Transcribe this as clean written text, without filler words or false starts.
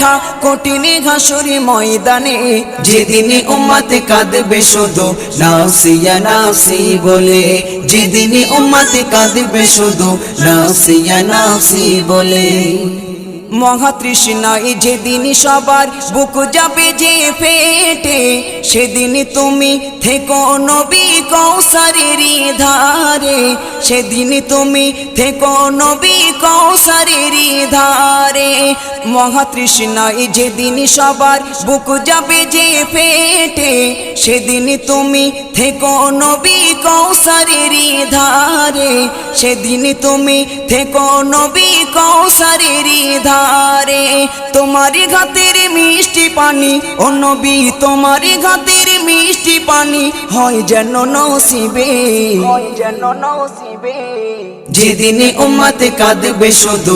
কথা কঠিন হাসুরি ময়দানে, যেদিন উম্মত কাঁদবে শুধু নাফসি ইয়া নাফসি বলে, যেদিন উম্মত কাঁদবে শুধু নাফসি ইয়া নাফসি বলে। মহাতৃষ্ণায় যেদিন সবার বুক যাবে যে ফেটে, সেদিন তুমি থেকো নবী কৌসারের ধারে, সেদিন তুমি থেকো নবী কৌসারের ধারে। মহাতৃষ্ণায় যেদিন সবার বুক যাবে যে ফেটে, সেদিন তুমি থেকো নবী কৌসারের ধারে, সেদিন তুমি থেকো নবী কৌসারের ধারে। তোমারি ঘাতের মিষ্টি পানি ও নবী, তোমারি ঘাতের মিষ্টি পানি হয় যেন নসিবে, হয় যেন নসিবে। যেদিন উম্মত কাঁদবে শুধু